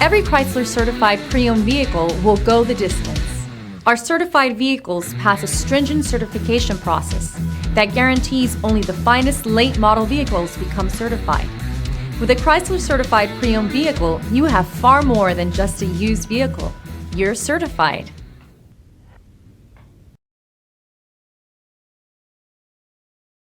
Every Chrysler certified pre-owned vehicle will go the distance. Our certified vehicles pass a stringent certification process that guarantees only the finest late model vehicles become certified. With a Chrysler certified pre-owned vehicle, you have far more than just a used vehicle. You're certified.